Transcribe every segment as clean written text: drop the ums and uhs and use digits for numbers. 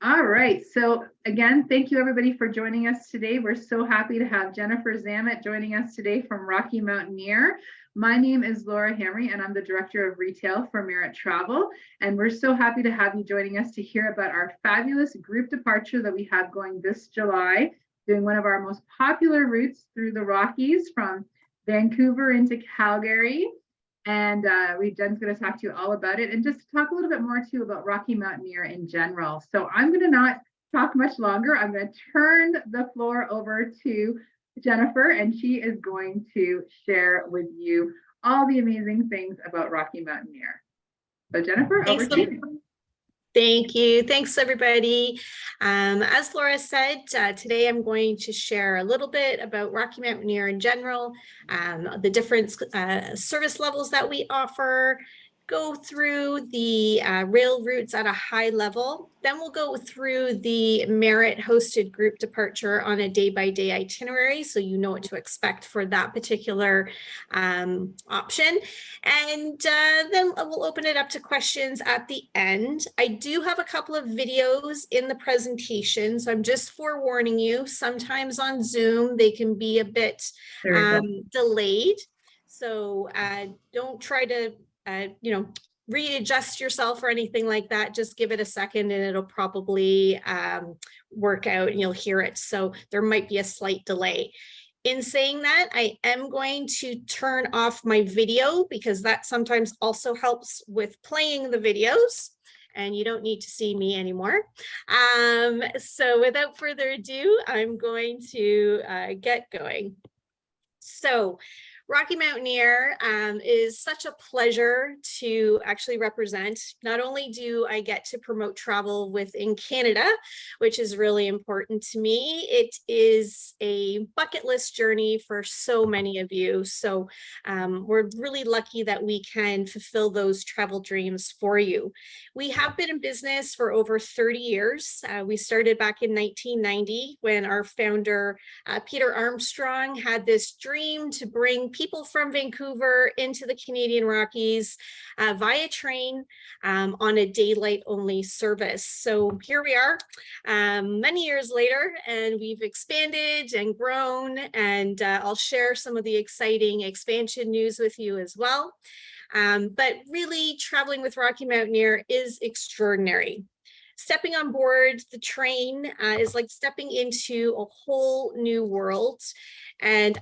All right. So again, thank you everybody for joining us today. We're so happy to have Jennifer Zamet joining us today from Rocky Mountaineer. My name is Laura Hamry and I'm the Director of Retail for Merit Travel. And we're so happy to have you joining us to hear about our fabulous group departure that we have going this July, doing one of our most popular routes through the Rockies from Vancouver into Calgary. And Jen's going to talk to you all about it and just talk a little bit more too about Rocky Mountaineer in general. So I'm going to not talk much longer. I'm going to turn the floor over to Jennifer, and she is going to share with you all the amazing things about Rocky Mountaineer. So Jennifer, over to you. Thank you. Thanks, everybody. As Laura said, today I'm going to share a little bit about Rocky Mountaineer in general, the different service levels that we offer, go through the rail routes at a high level. Then we'll go through the Merit hosted group departure on a day-by-day itinerary, so you know what to expect for that particular option. And then we'll open it up to questions at the end. I do have a couple of videos in the presentation, so I'm just forewarning you, sometimes on Zoom, they can be a bit delayed. So don't try to readjust yourself or anything like that. Just give it a second and it'll probably work out and you'll hear it. So there might be a slight delay. In saying that, I am going to turn off my video because that sometimes also helps with playing the videos and you don't need to see me anymore. So without further ado, I'm going to get going. So Rocky Mountaineer is such a pleasure to actually represent. Not only do I get to promote travel within Canada, which is really important to me, it is a bucket list journey for so many of you. So we're really lucky that we can fulfill those travel dreams for you. We have been in business for over 30 years. We started back in 1990 when our founder, Peter Armstrong, had this dream to bring people from Vancouver into the Canadian Rockies via train on a daylight only service. So here we are many years later, and we've expanded and grown, and I'll share some of the exciting expansion news with you as well. But really, traveling with Rocky Mountaineer is extraordinary. Stepping on board the train is like stepping into a whole new world. And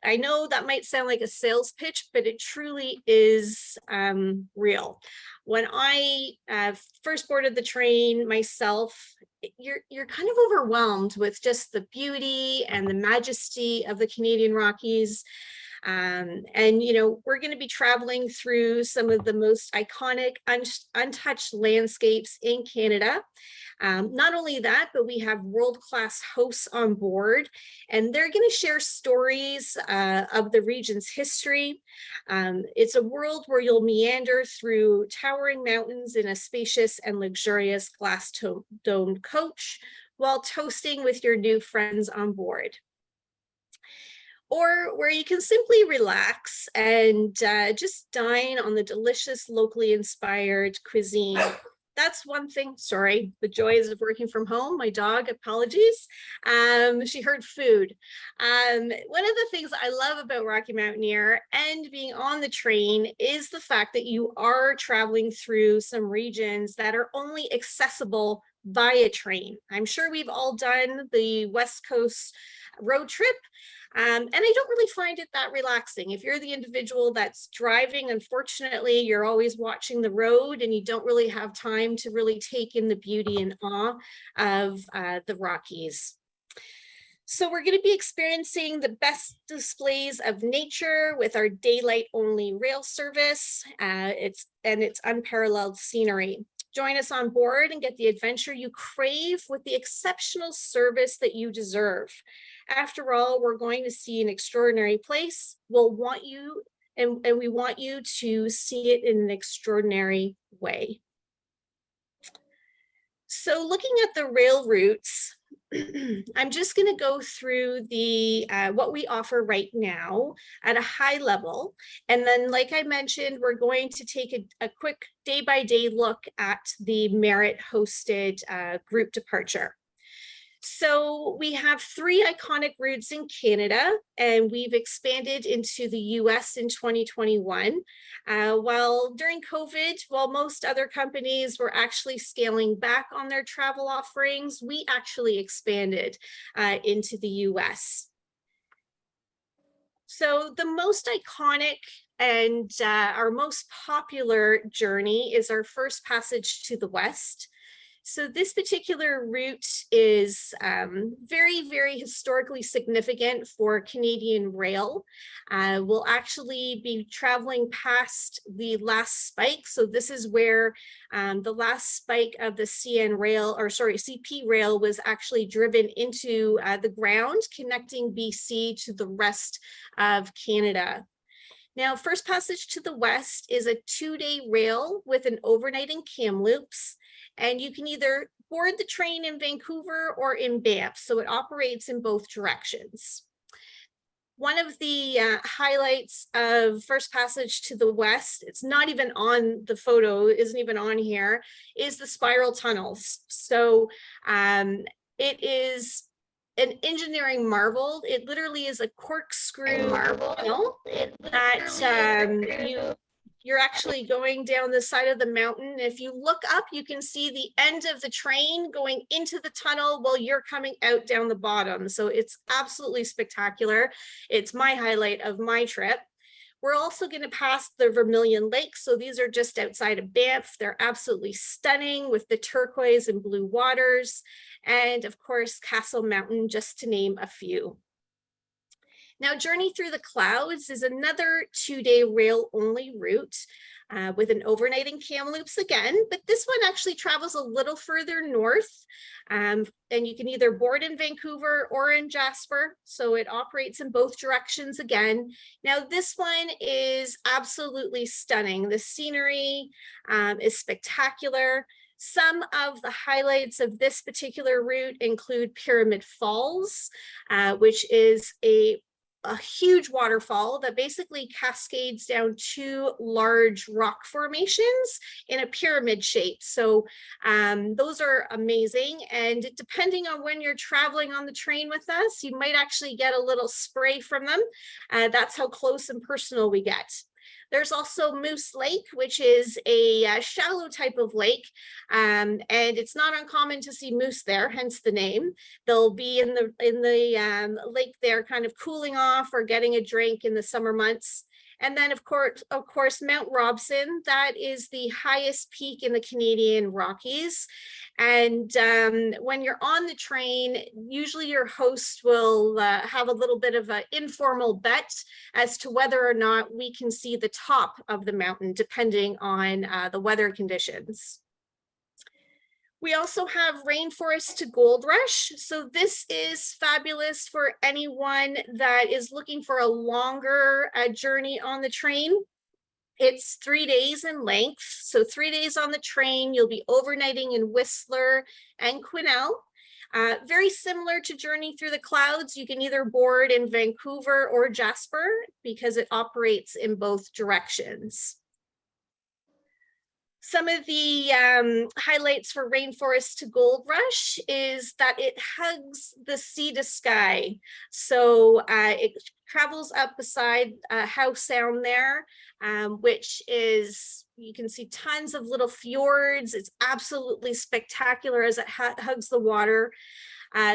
I know that might sound like a sales pitch, but it truly is real. When I first boarded the train myself, you're kind of overwhelmed with just the beauty and the majesty of the Canadian Rockies. And, we're going to be traveling through some of the most iconic, untouched landscapes in Canada. Not only that, but we have world-class hosts on board, and they're going to share stories of the region's history. It's a world where you'll meander through towering mountains in a spacious and luxurious glass-domed coach while toasting with your new friends on board. Or where you can simply relax and just dine on the delicious locally inspired cuisine. That's one thing. Sorry, the joys of working from home. My dog, apologies. She heard food. One of the things I love about Rocky Mountaineer and being on the train is the fact that you are traveling through some regions that are only accessible via train. I'm sure we've all done the West Coast road trip. And I don't really find it that relaxing. If you're the individual that's driving, unfortunately, you're always watching the road and you don't really have time to really take in the beauty and awe of the Rockies. So we're going to be experiencing the best displays of nature with our daylight only rail service. It's unparalleled scenery. Join us on board and get the adventure you crave with the exceptional service that you deserve. After all, we're going to see an extraordinary place. We'll want you, and we want you to see it in an extraordinary way. So looking at the rail routes, I'm just going to go through the what we offer right now at a high level. And then, like I mentioned, we're going to take a quick day-by-day look at the Merit hosted group departure. So we have 3 iconic routes in Canada, and we've expanded into the US in 2021. While during COVID, while most other companies were actually scaling back on their travel offerings, we actually expanded into the US. So the most iconic and our most popular journey is our first passage to the West. So this particular route is very, very historically significant for Canadian rail. We'll actually be traveling past the last spike. So this is where the last spike of the CP rail was actually driven into the ground, connecting BC to the rest of Canada. Now, First Passage to the West is a 2-day rail with an overnight in Kamloops, and you can either board the train in Vancouver or in Banff, so it operates in both directions. One of the highlights of First Passage to the West, it's not even on the photo, isn't even on here, is the spiral tunnels. So it is an engineering marvel. It literally is a corkscrew tunnel that you're actually going down the side of the mountain. If you look up, you can see the end of the train going into the tunnel while you're coming out down the bottom. So it's absolutely spectacular. It's my highlight of my trip. We're also going to pass the Vermilion Lake. So these are just outside of Banff. They're absolutely stunning with the turquoise and blue waters. And of course, Castle Mountain, just to name a few. Now, Journey Through the Clouds is another 2-day rail-only route with an overnight in Kamloops again, but this one actually travels a little further north, and you can either board in Vancouver or in Jasper, so it operates in both directions again. Now, this one is absolutely stunning. The scenery is spectacular. Some of the highlights of this particular route include Pyramid Falls, which is a huge waterfall that basically cascades down 2 large rock formations in a pyramid shape. So those are amazing. And depending on when you're traveling on the train with us, you might actually get a little spray from them. That's how close and personal we get. There's also Moose Lake, which is a shallow type of lake, and it's not uncommon to see moose there, hence the name. They'll be in the lake there kind of cooling off or getting a drink in the summer months. And then, of course, Mount Robson, that is the highest peak in the Canadian Rockies. And when you're on the train, usually your host will have a little bit of an informal bet as to whether or not we can see the top of the mountain, depending on the weather conditions. We also have Rainforest to Gold Rush. So this is fabulous for anyone that is looking for a longer journey on the train. It's 3 days in length. So 3 days on the train, you'll be overnighting in Whistler and Quesnel. Very similar to Journey Through the Clouds. You can either board in Vancouver or Jasper because it operates in both directions. Some of the highlights for Rainforest to Gold Rush is that it hugs the sea to sky. So it travels up beside Howe Sound there, which is, you can see tons of little fjords. It's absolutely spectacular as it hugs the water.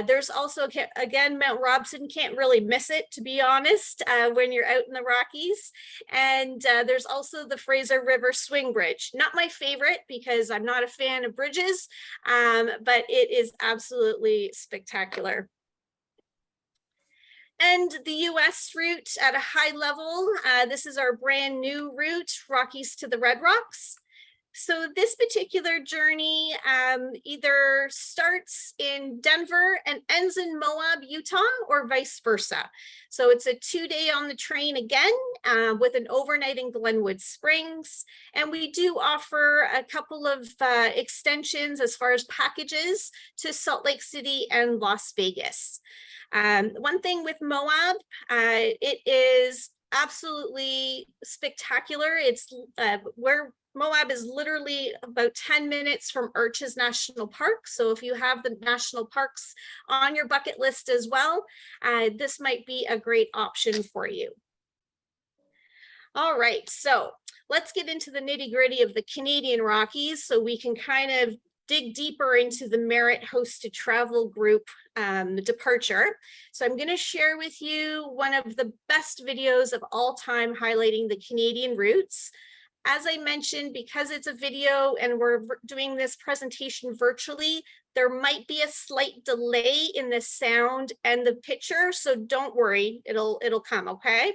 There's also, again, Mount Robson, can't really miss it, to be honest, when you're out in the Rockies. And there's also the Fraser River Swing Bridge. Not my favorite because I'm not a fan of bridges, but it is absolutely spectacular. And the US route at a high level, this is our brand new route, Rockies to the Red Rocks. So this particular journey either starts in Denver and ends in Moab, Utah, or vice versa. So it's a 2-day on the train again, with an overnight in Glenwood Springs. And we do offer a couple of extensions as far as packages to Salt Lake City and Las Vegas. One thing with Moab, it is absolutely spectacular. It's where Moab is literally about 10 minutes from Arches National Park. So if you have the national parks on your bucket list as well, this might be a great option for you. All right, so let's get into the nitty-gritty of the Canadian Rockies so we can kind of dig deeper into the Merit Hosted Travel Group departure. So I'm going to share with you one of the best videos of all time highlighting the Canadian routes. As I mentioned, because it's a video and we're doing this presentation virtually, there might be a slight delay in the sound and the picture, so don't worry, it'll come, okay?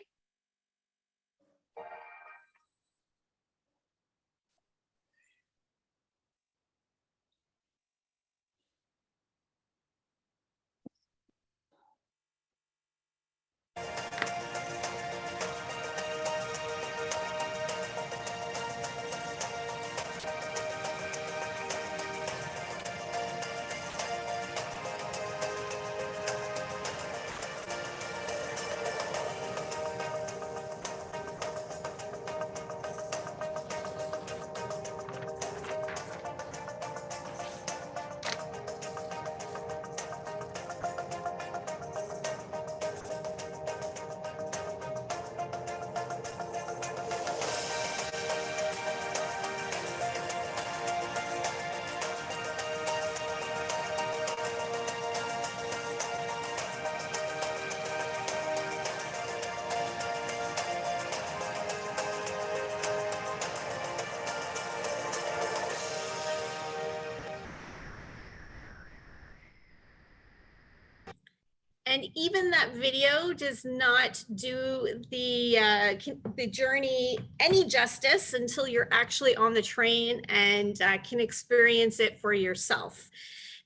And even that video does not do the journey any justice until you're actually on the train and can experience it for yourself.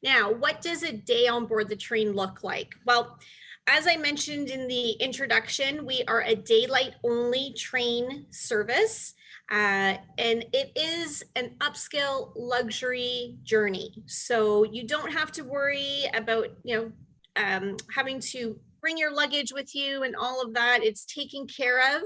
Now, what does a day on board the train look like? Well, as I mentioned in the introduction, we are a daylight only train service. And it is an upscale luxury journey. So you don't have to worry about, having to bring your luggage with you and all of that. It's taken care of.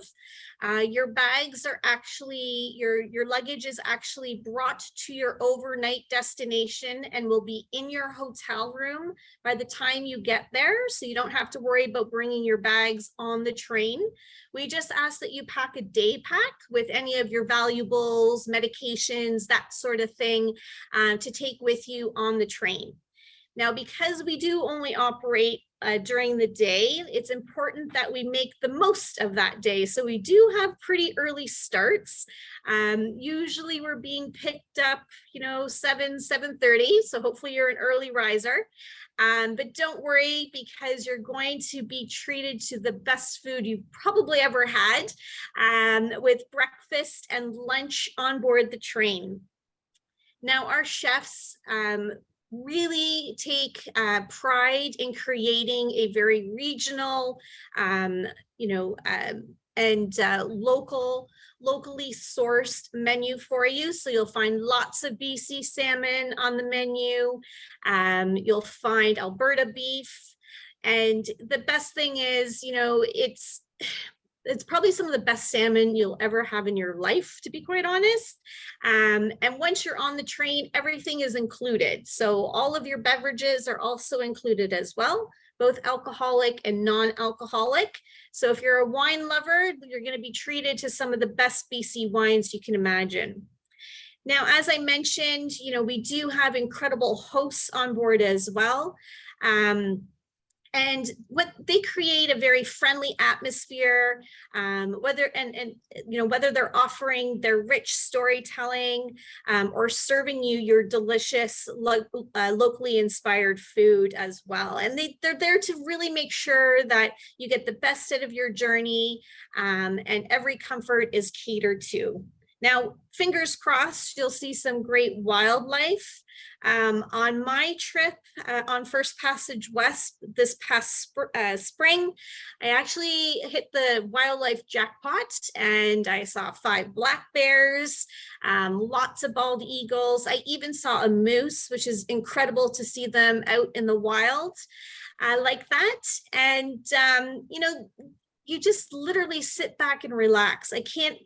Your bags are actually, your luggage is actually brought to your overnight destination and will be in your hotel room by the time you get there. So you don't have to worry about bringing your bags on the train. We just ask that you pack a day pack with any of your valuables, medications, that sort of thing, to take with you on the train. Now, because we do only operate during the day, it's important that we make the most of that day. So we do have pretty early starts. Usually we're being picked up, 7:30. So hopefully you're an early riser. But don't worry, because you're going to be treated to the best food you've probably ever had, with breakfast and lunch on board the train. Now, our chefs really take pride in creating a very regional, and locally sourced menu for you. So you'll find lots of BC salmon on the menu. You'll find Alberta beef. And the best thing is, it's probably some of the best salmon you'll ever have in your life, to be quite honest. And once you're on the train, everything is included. So all of your beverages are also included as well, both alcoholic and non-alcoholic. So if you're a wine lover, you're going to be treated to some of the best BC wines you can imagine. Now, as I mentioned, we do have incredible hosts on board as well. And what they create a very friendly atmosphere, whether they're offering their rich storytelling, or serving you your delicious locally inspired food as well. And they're there to really make sure that you get the best out of your journey, and every comfort is catered to. Now, fingers crossed, you'll see some great wildlife. On my trip on First Passage West this past spring, I actually hit the wildlife jackpot and I saw 5 black bears, lots of bald eagles. I even saw a moose, which is incredible to see them out in the wild like that. And, you know, you just literally sit back and relax. I can't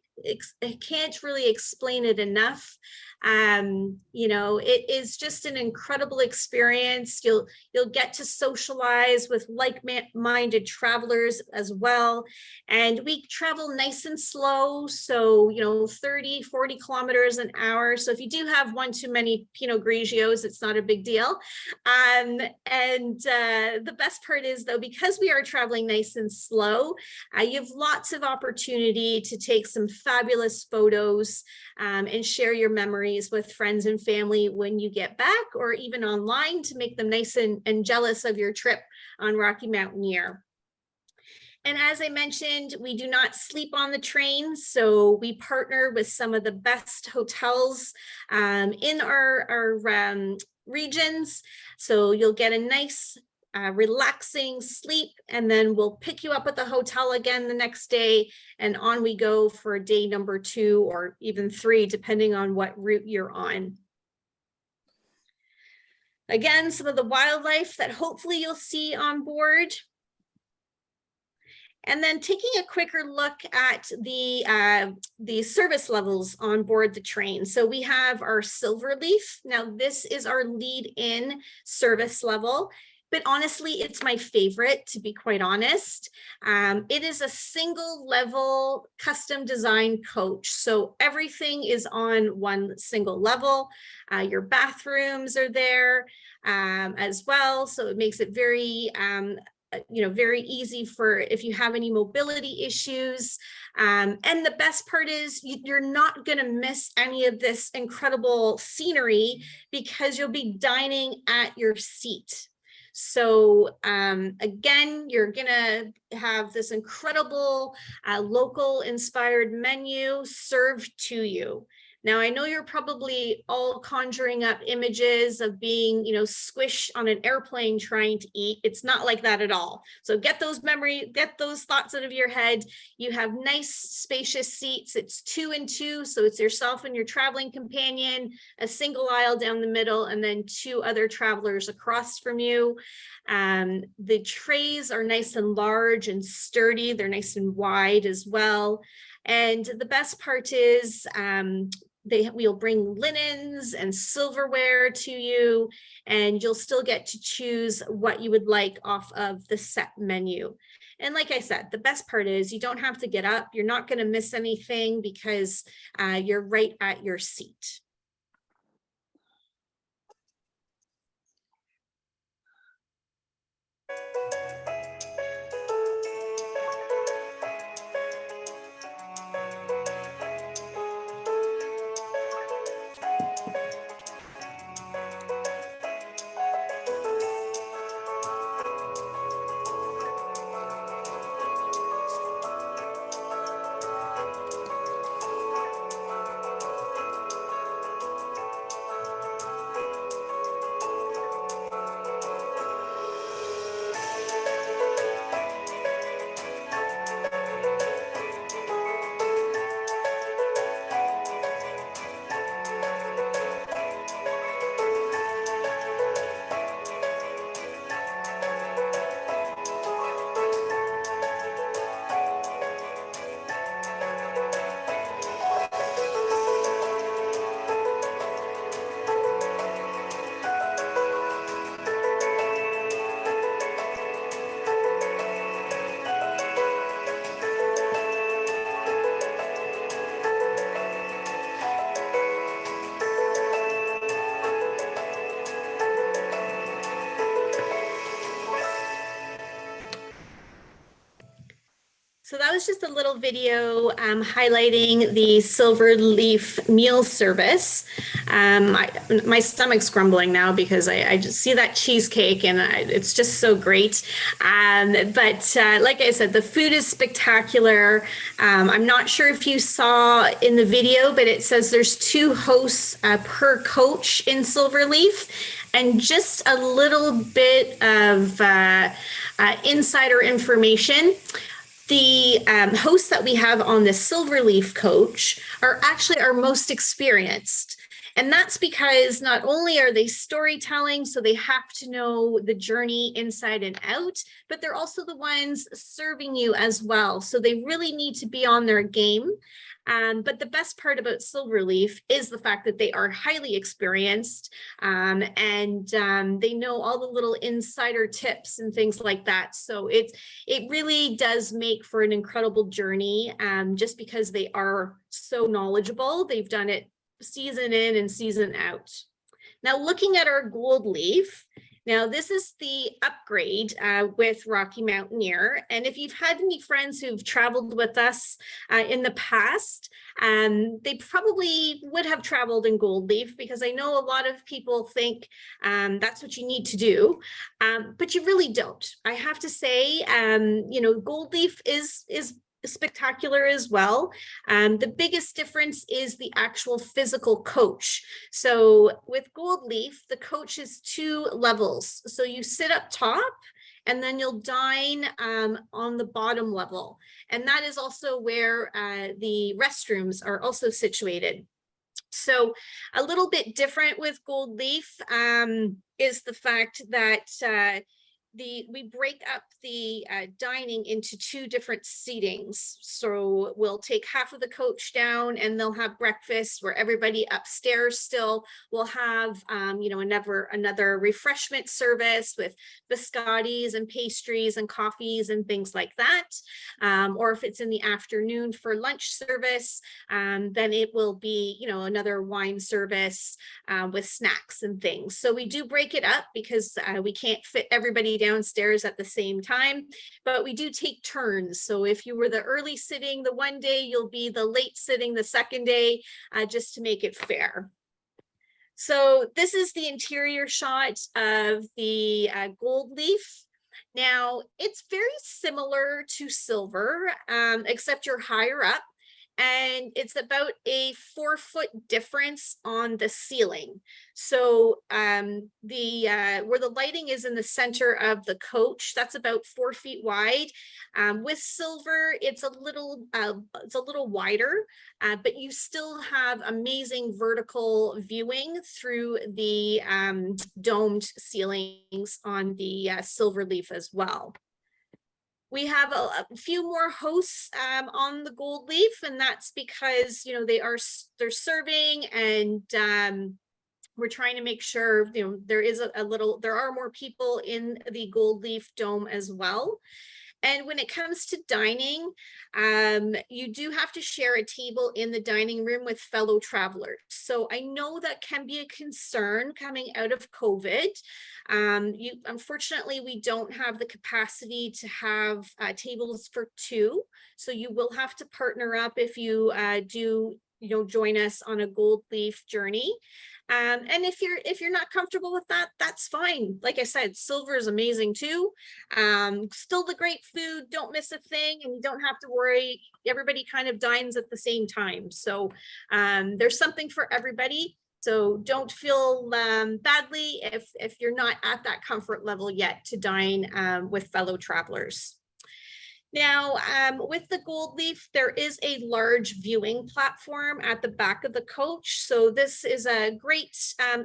really explain it enough. You know, it is just an incredible experience. You'll get to socialize with like-minded travelers as well. And we travel nice and slow. So, you know, 30, 40 kilometers an hour. So if you do have one too many Pinot Grigios, it's not a big deal. The best part is though, because we are traveling nice and slow, you have lots of opportunity to take some fabulous photos and share your memories with friends and family when you get back, or even online to make them nice and jealous of your trip on Rocky Mountaineer. And as I mentioned, we do not sleep on the train. So we partner with some of the best hotels in our regions. So you'll get a nice relaxing sleep, and then we'll pick you up at the hotel again the next day, and on we go for day number 2 or even 3, depending on what route you're on. Again, some of the wildlife that hopefully you'll see on board. And then taking a quicker look at the service levels on board the train. So we have our Silverleaf. Now this is our lead-in service level, but honestly, it's my favorite, to be quite honest. It is a single level custom designed coach. So everything is on one single level. Your bathrooms are there as well. So it makes it very, you know, very easy for if you have any mobility issues. And the best part is you're not going to miss any of this incredible scenery because you'll be dining at your seat. So again, you're gonna have this incredible local inspired menu served to you. Now, I know you're probably all conjuring up images of being, you know, squished on an airplane trying to eat. It's not like that at all. So get those thoughts out of your head. You have nice, spacious seats. It's 2 and 2. So it's yourself and your traveling companion, a single aisle down the middle, and then 2 other travelers across from you. The trays are nice and large and sturdy. They're nice and wide as well. And the best part is we'll bring linens and silverware to you, and you'll still get to choose what you would like off of the set menu. And like I said, the best part is you don't have to get up. You're not going to miss anything because you're right at your seat. was just a little video highlighting the Silverleaf meal service. My stomach's grumbling now because I just see that cheesecake and it's just so great. But like I said, the food is spectacular. I'm not sure if you saw in the video, but it says there's 2 hosts per coach in Silverleaf. And just a little bit of insider information. The hosts that we have on the Silverleaf coach are actually our most experienced. And that's because not only are they storytelling, so they have to know the journey inside and out, but they're also the ones serving you as well. So they really need to be on their game. But the best part about Silverleaf is the fact that they are highly experienced and they know all the little insider tips and things like that. So it really does make for an incredible journey just because they are so knowledgeable. They've done it season in and season out. Now, looking at our gold leaf, now this is the upgrade with Rocky Mountaineer. And if you've had any friends who've traveled with us in the past, they probably would have traveled in gold leaf because I know a lot of people think that's what you need to do, but you really don't. I have to say, gold leaf is spectacular as well. The biggest difference is the actual physical coach. So with gold leaf, the coach is 2 levels. So you sit up top and then you'll dine on the bottom level. And that is also where the restrooms are also situated. So a little bit different with gold leaf is the fact that we break up the dining into 2 different seatings. So we'll take half of the coach down and they'll have breakfast, where everybody upstairs still will have, another refreshment service with biscottis and pastries and coffees and things like that. Or if it's in the afternoon for lunch service, then it will be, another wine service with snacks and things. So we do break it up because we can't fit everybody downstairs at the same time, but we do take turns. So if you were the early sitting the one day, you'll be the late sitting the second day, just to make it fair. So this is the interior shot of the gold leaf. Now it's very similar to silver, except you're higher up. And it's about a 4-foot difference on the ceiling. So where the lighting is in the center of the coach, that's about 4 feet wide. With silver, it's a little wider, but you still have amazing vertical viewing through the domed ceilings on the silver leaf as well. We have a few more hosts on the gold leaf, and that's because they're serving, and we're trying to make sure there are more people in the gold leaf dome as well. And when it comes to dining, you do have to share a table in the dining room with fellow travelers. So I know that can be a concern coming out of COVID. Unfortunately, we don't have the capacity to have tables for 2. So you will have to partner up if you do join us on a gold leaf journey. And if you're not comfortable with that, that's fine. Like I said, silver is amazing too. Still the great food, don't miss a thing, and you don't have to worry. Everybody kind of dines at the same time. So there's something for everybody. So don't feel badly if you're not at that comfort level yet to dine with fellow travelers. Now, with the gold leaf, there is a large viewing platform at the back of the coach. So this is a great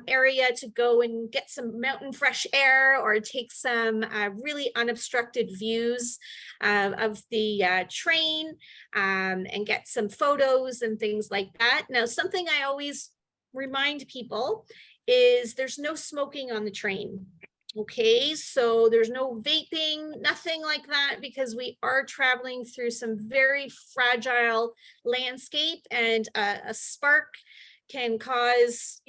area to go and get some mountain fresh air or take some really unobstructed views of the train and get some photos and things like that. Now, something I always remind people is there's no smoking on the train. Okay, so there's no vaping, nothing like that, because we are traveling through some very fragile landscape, and a spark can cause,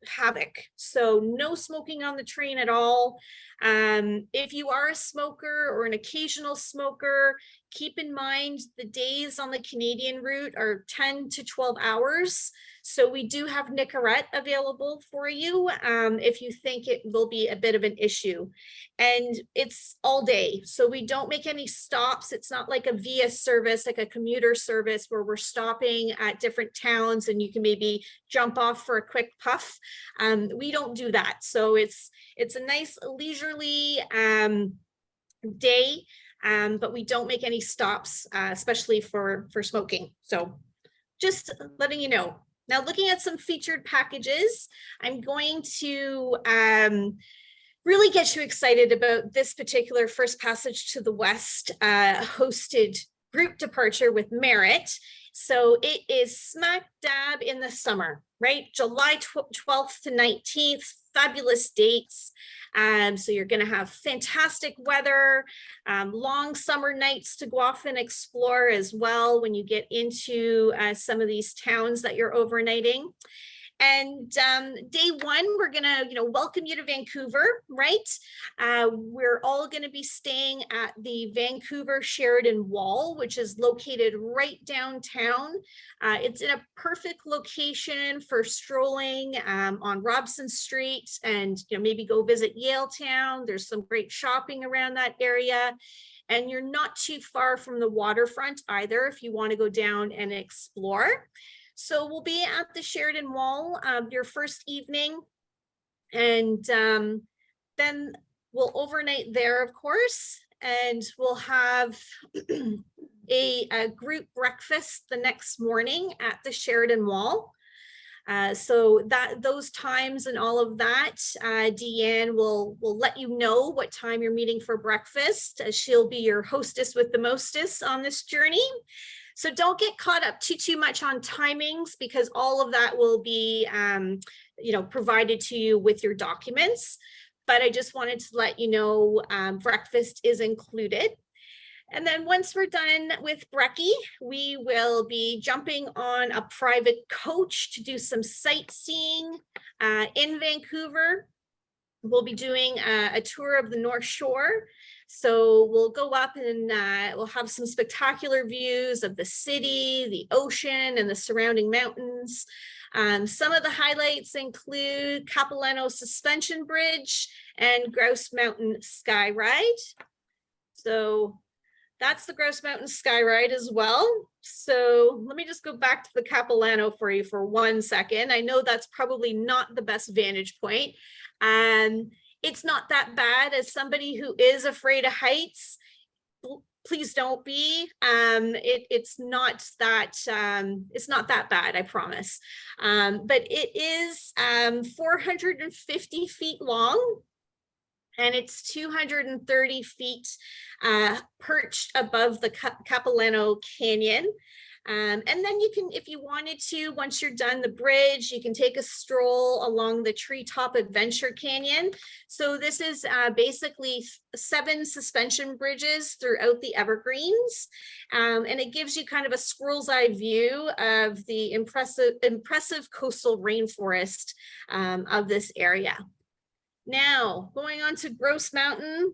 havoc. So no smoking on the train at all. If you are a smoker or an occasional smoker, keep in mind the days on the Canadian route are 10 to 12 hours. So we do have Nicorette available for you if you think it will be a bit of an issue. And it's all day. So we don't make any stops. It's not like a via service, like a commuter service where we're stopping at different towns and you can maybe jump off for a quick puff. We don't do that. So it's a nice leisurely day, but we don't make any stops, especially for smoking. So just letting you know. Now, looking at some featured packages, I'm going to really get you excited about this particular First Passage to the West hosted group departure with Merit. So it is smack dab in the summer, right? July 12th to 19th, fabulous dates. So you're going to have fantastic weather, long summer nights to go off and explore as well when you get into some of these towns that you're overnighting. And day one, we're gonna, welcome you to Vancouver, right? We're all gonna be staying at the Vancouver Sheridan Wall, which is located right downtown. It's in a perfect location for strolling on Robson Street and maybe go visit Yaletown. There's some great shopping around that area. And you're not too far from the waterfront either if you want to go down and explore. So we'll be at the Sheridan Wall your first evening, and then we'll overnight there, of course, and we'll have a group breakfast the next morning at the Sheridan Wall. So those times and all of that, Deanne will let you know what time you're meeting for breakfast. She'll be your hostess with the mostest on this journey. So don't get caught up too much on timings because all of that will be, provided to you with your documents. But I just wanted to let you know breakfast is included. And then once we're done with Breckie, we will be jumping on a private coach to do some sightseeing in Vancouver. We'll be doing a tour of the North Shore. So we'll go up and we'll have some spectacular views of the city, the ocean, and the surrounding mountains. Some of the highlights include Capilano Suspension Bridge and Grouse Mountain Sky Ride. So that's the Grouse Mountain Sky Ride as well. So let me just go back to the Capilano for you for 1 second. I know that's probably not the best vantage point. It's not that bad. As somebody who is afraid of heights, please don't be. It's not that bad, I promise. But it is 450 feet long, and it's 230 feet perched above the Capilano Canyon. And then you can, if you wanted to, once you're done the bridge, you can take a stroll along the Treetop Adventure Canyon. So this is basically 7 suspension bridges throughout the Evergreens. And it gives you kind of a squirrel's eye view of the impressive coastal rainforest of this area. Now, going on to Grouse Mountain.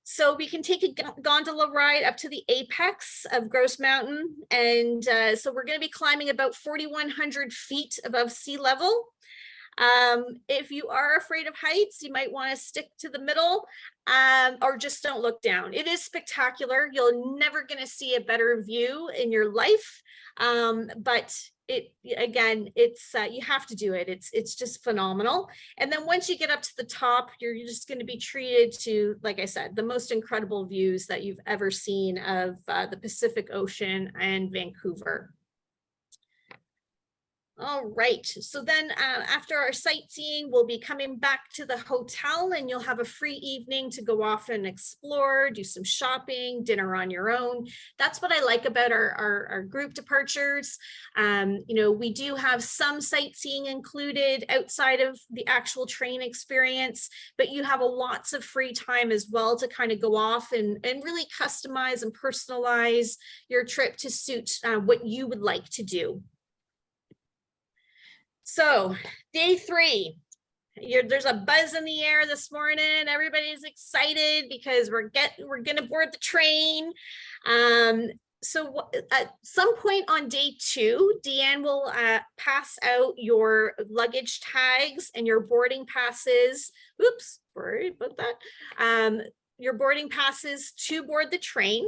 So we can take a gondola ride up to the apex of Grouse Mountain. And so we're going to be climbing about 4,100 feet above sea level. If you are afraid of heights, you might want to stick to the middle or just don't look down. It is spectacular. You're never going to see a better view in your life. But it's you have to do it. It's just phenomenal. And then once you get up to the top, you're just going to be treated to, like I said, the most incredible views that you've ever seen of the Pacific Ocean and Vancouver. All right, so then after our sightseeing, we'll be coming back to the hotel and you'll have a free evening to go off and explore, do some shopping, dinner on your own. That's what I like about our group departures. We do have some sightseeing included outside of the actual train experience, but you have lots of free time as well to kind of go off and really customize and personalize your trip to suit what you would like to do. So day 3, there's a buzz in the air this morning. Everybody's excited because we're going to board the train. So at some point on day 2, Deanne will pass out your luggage tags and your boarding passes. Oops, sorry about that. Your boarding passes to board the train.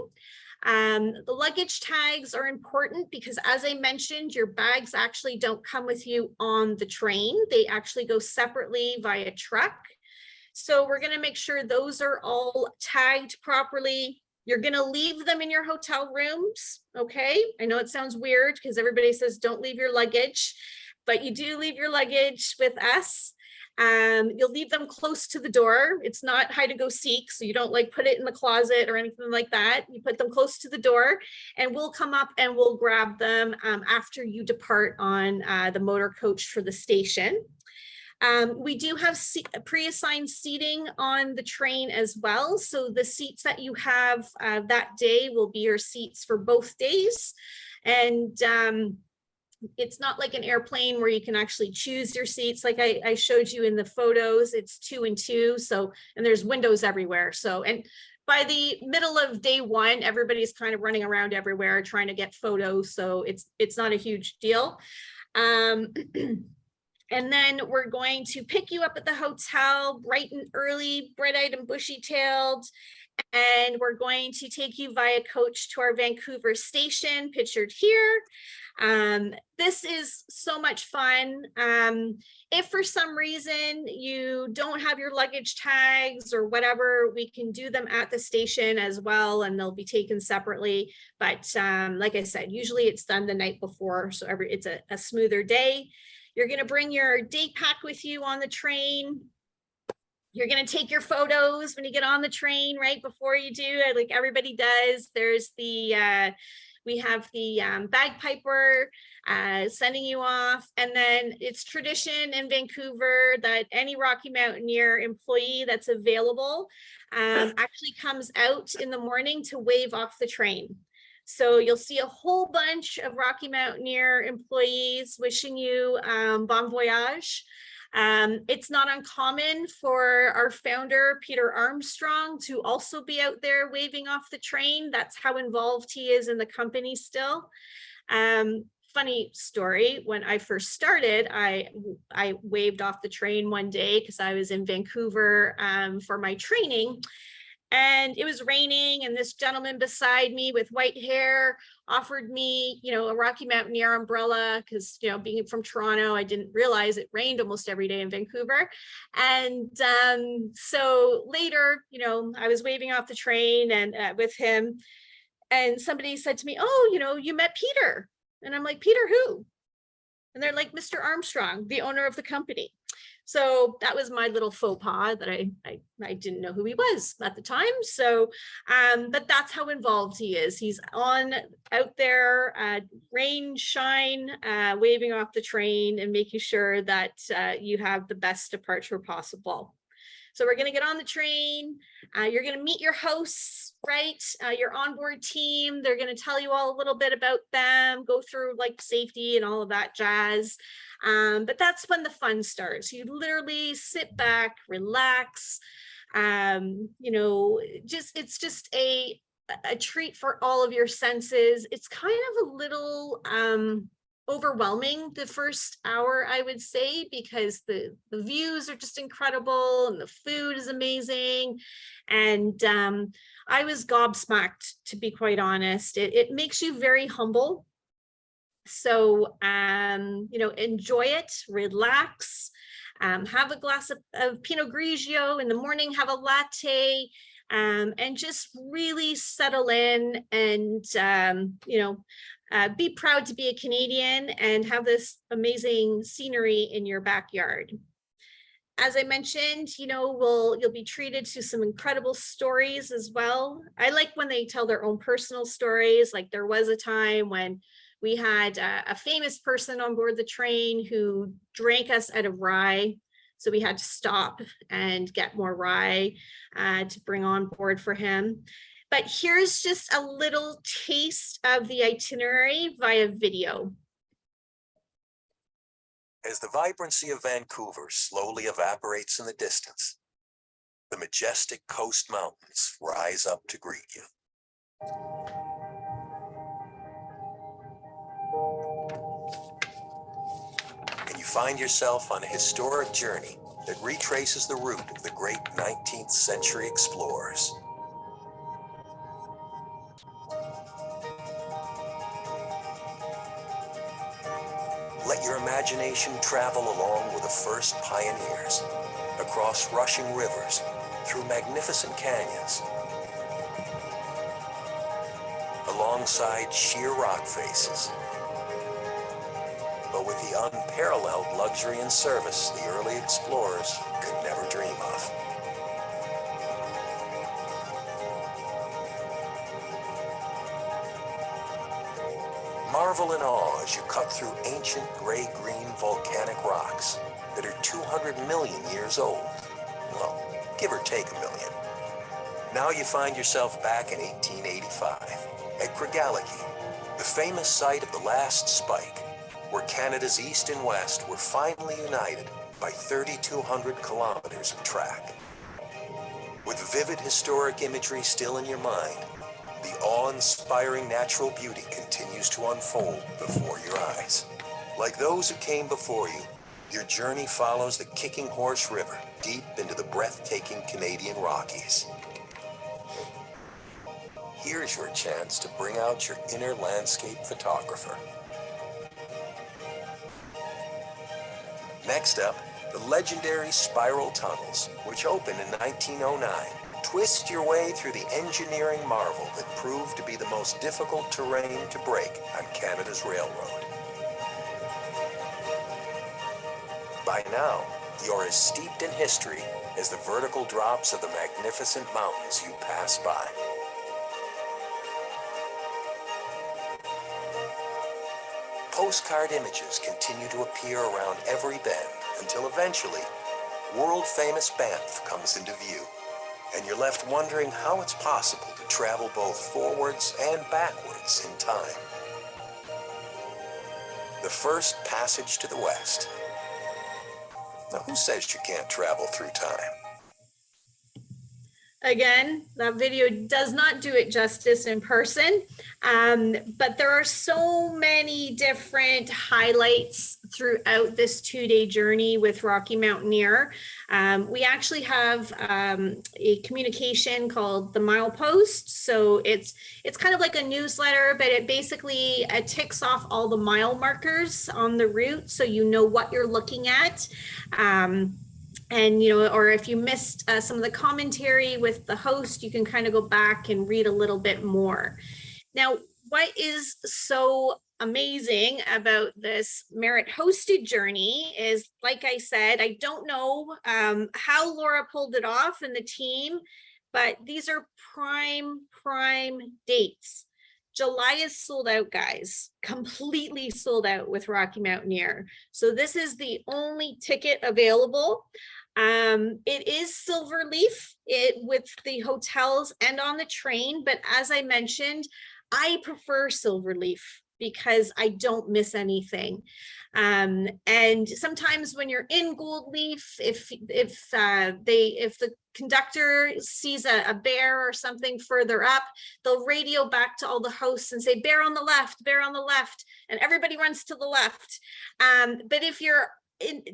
The luggage tags are important because, as I mentioned, your bags actually don't come with you on the train. They actually go separately via truck. So we're going to make sure those are all tagged properly. You're going to leave them in your hotel rooms. Okay. I know it sounds weird because everybody says don't leave your luggage, but you do leave your luggage with us. You'll leave them close to the door. It's not hide and go seek, so you don't like put it in the closet or anything like that. You put them close to the door, and we'll come up and we'll grab them after you depart on the motor coach for the station. We do have pre-assigned seating on the train as well. So the seats that you have that day will be your seats for both days. And it's not like an airplane where you can actually choose your seats. Like I showed you in the photos, it's 2 and 2. So, and there's windows everywhere. So, and by the middle of day 1, everybody's kind of running around everywhere trying to get photos. So it's not a huge deal. And then we're going to pick you up at the hotel bright and early, bright-eyed and bushy-tailed. And we're going to take you via coach to our Vancouver station, pictured here. This is so much fun. If for some reason you don't have your luggage tags or whatever, we can do them at the station as well, and they'll be taken separately. But like I said, usually it's done the night before, so it's a smoother day. You're going to bring your day pack with you on the train. You're going to take your photos when you get on the train right before you do, like everybody does. There's the, we have the bagpiper sending you off. And then it's tradition in Vancouver that any Rocky Mountaineer employee that's available actually comes out in the morning to wave off the train. So you'll see a whole bunch of Rocky Mountaineer employees wishing you bon voyage. It's not uncommon for our founder, Peter Armstrong, to also be out there waving off the train. That's how involved he is in the company still. Funny story, when I first started, I waved off the train one day because I was in Vancouver for my training. And it was raining, and this gentleman beside me with white hair offered me, a Rocky Mountaineer umbrella because, being from Toronto, I didn't realize it rained almost every day in Vancouver. And so later, I was waving off the train and with him, and somebody said to me, "Oh, you met Peter." And I'm like, "Peter who?" And they're like, "Mr. Armstrong, the owner of the company." So that was my little faux pas that I didn't know who he was at the time. So, but that's how involved he is. He's out there, rain, shine, waving off the train and making sure that you have the best departure possible. So we're going to get on the train. You're going to meet your hosts, right? Your onboard team. They're going to tell you all a little bit about them, go through like safety and all of that jazz. But that's when the fun starts. You literally sit back, relax. It's just a treat for all of your senses. It's kind of a little overwhelming the first hour, I would say, because the views are just incredible and the food is amazing. And I was gobsmacked, to be quite honest. It makes you very humble. So, enjoy it, relax, have a glass of Pinot Grigio in the morning, have a latte, and just really settle in and, be proud to be a Canadian and have this amazing scenery in your backyard. As I mentioned, you'll be treated to some incredible stories as well. I like when they tell their own personal stories. Like there was a time when we had a famous person on board the train who drank us out of rye. So we had to stop and get more rye to bring on board for him. But here's just a little taste of the itinerary via video. As the vibrancy of Vancouver slowly evaporates in the distance, the majestic coast mountains rise up to greet you. find yourself on a historic journey that retraces the route of the great 19th century explorers. Let your imagination travel along with the first pioneers, across rushing rivers, through magnificent canyons, alongside sheer rock faces, but with the unparalleled luxury and service the early explorers could never dream of. Marvel in awe as you cut through ancient gray-green volcanic rocks that are 200 million years old. Well, give or take a million. Now you find yourself back in 1885 at Craigellachie, the famous site of the last spike, where Canada's east and west were finally united by 3,200 kilometers of track. With vivid historic imagery still in your mind, the awe-inspiring natural beauty continues to unfold before your eyes. Like those who came before you, your journey follows the Kicking Horse River deep into the breathtaking Canadian Rockies. Here's your chance to bring out your inner landscape photographer. Next up, the legendary spiral tunnels, which opened in 1909. Twist your way through the engineering marvel that proved to be the most difficult terrain to break on Canada's railroad. By now, you're as steeped in history as the vertical drops of the magnificent mountains you pass by. Postcard images continue to appear around every bend until eventually, world-famous Banff comes into view, and you're left wondering how it's possible to travel both forwards and backwards in time. The first passage to the west. Now, who says you can't travel through time? Again, that video does not do it justice in person, but there are so many different highlights throughout this 2-day journey with Rocky Mountaineer. We actually have a communication called the Milepost. So it's kind of like a newsletter, but it basically ticks off all the mile markers on the route, so you know what you're looking at. And, you know, or if you missed some of the commentary with the host, you can kind of go back and read a little bit more. Now, what is so amazing about this Merit hosted journey is, like I said, I don't know how Laura pulled it off and the team, but these are prime dates. July is sold out, guys, completely sold out with Rocky Mountaineer. So this is the only ticket available. It is Silverleaf with the hotels and on the train, but as I mentioned, I prefer Silverleaf because I don't miss anything. And sometimes when you're in Goldleaf, if the conductor sees a bear or something further up, they'll radio back to all the hosts and say, bear on the left, and everybody runs to the left. But if you're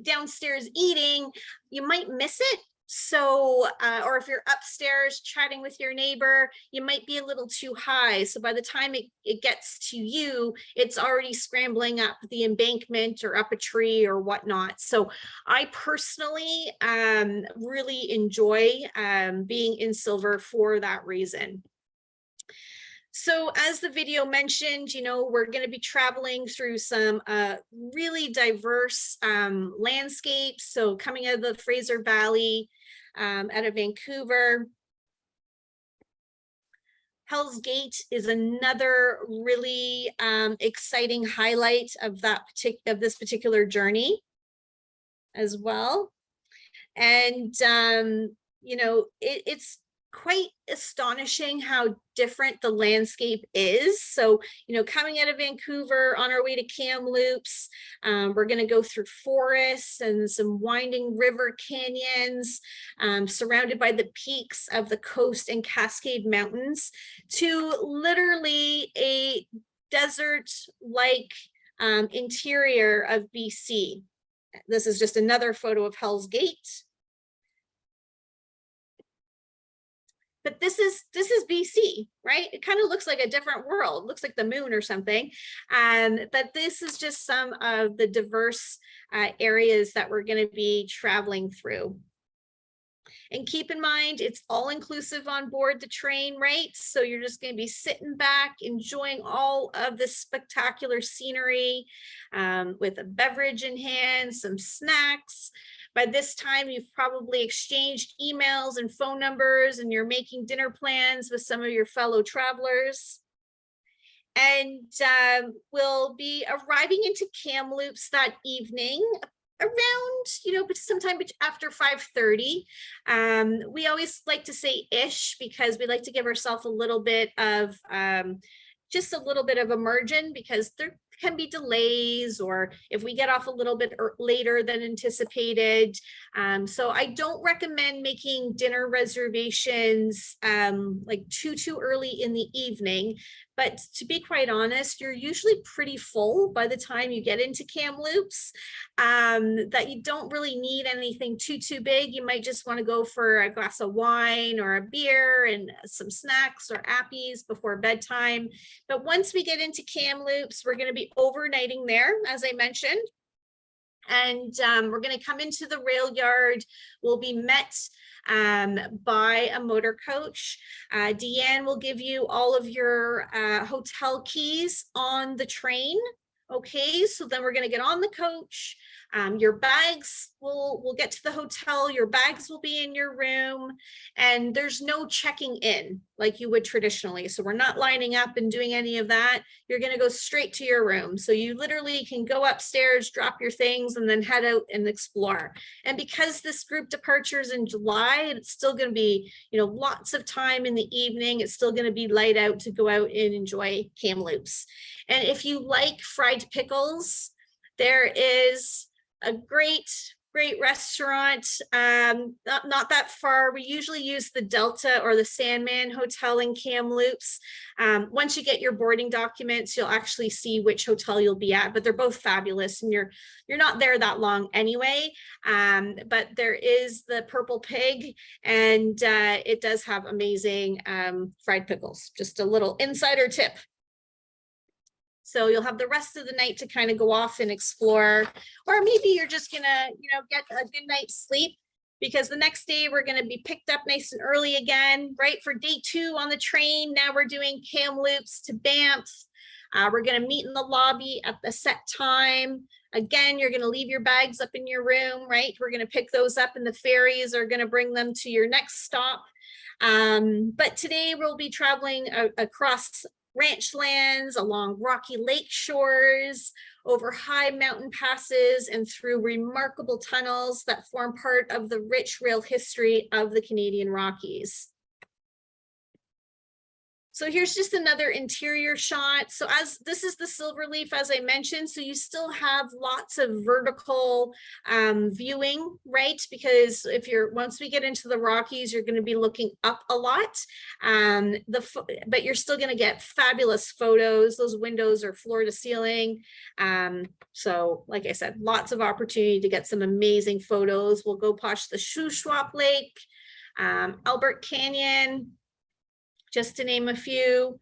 downstairs eating, you might miss it. So, or if you're upstairs chatting with your neighbor, you might be a little too high. So by the time it gets to you, it's already scrambling up the embankment or up a tree or whatnot. So I personally really enjoy being in Silver for that reason. So as the video mentioned, you know, we're going to be traveling through some really diverse landscapes. So coming out of the Fraser Valley, out of Vancouver. Hell's Gate is another really exciting highlight of this particular journey as well. And, you know, it's quite astonishing how different the landscape is. So, you know, coming out of Vancouver on our way to Kamloops, we're going to go through forests and some winding river canyons, surrounded by the peaks of the Coast and Cascade Mountains, to literally a desert-like interior of BC. This is just another photo of Hell's Gate. But this is BC, right? It kind of looks like a different world, looks like the moon or something. But this is just some of the diverse areas that we're going to be traveling through. And keep in mind, it's all inclusive on board the train, right? So you're just going to be sitting back, enjoying all of this spectacular scenery with a beverage in hand, some snacks. By this time, you've probably exchanged emails and phone numbers, and you're making dinner plans with some of your fellow travelers. And we'll be arriving into Kamloops that evening around, but sometime after 5:30. We always like to say ish because we like to give ourselves a little bit of just a little bit of a margin, because there can be delays, or if we get off a little bit later than anticipated. So I don't recommend making dinner reservations like too early in the evening. But to be quite honest, you're usually pretty full by the time you get into Kamloops, that you don't really need anything too big. You might just want to go for a glass of wine or a beer and some snacks or appies before bedtime. But once we get into Kamloops, we're going to be overnighting there, as I mentioned. And we're going to come into the rail yard. We'll be met by a motor coach. Deanne will give you all of your hotel keys on the train. Okay, so then we're going to get on the coach. Your bags will get to the hotel. Your bags will be in your room, and there's no checking in like you would traditionally. So we're not lining up and doing any of that. You're going to go straight to your room. So you literally can go upstairs, drop your things, and then head out and explore. And because this group departure is in July, it's still going to be, lots of time in the evening. It's still going to be light out to go out and enjoy Kamloops. And if you like fried pickles, there is a great restaurant not that far. We usually use the Delta or the Sandman Hotel in Kamloops. Once you get your boarding documents, you'll actually see which hotel you'll be at, but they're both fabulous, and you're not there that long anyway. But there is the Purple Pig, and it does have amazing fried pickles. Just a little insider tip. So you'll have the rest of the night to kind of go off and explore, or maybe you're just gonna, get a good night's sleep, because the next day we're gonna be picked up nice and early again, right? For day 2 on the train. Now we're doing Kamloops to Banff. We're gonna meet in the lobby at the set time. Again, you're gonna leave your bags up in your room, right? We're gonna pick those up, and the ferries are gonna bring them to your next stop. But today we'll be traveling across ranch lands, along rocky lake shores, over high mountain passes, and through remarkable tunnels that form part of the rich rail history of the Canadian Rockies. So here's just another interior shot. So as this is the Silverleaf, as I mentioned, so you still have lots of vertical viewing, right? Because once we get into the Rockies, you're going to be looking up a lot, but you're still going to get fabulous photos. Those windows are floor to ceiling. So like I said, lots of opportunity to get some amazing photos. We'll go past the Shuswap Lake, Albert Canyon, just to name a few.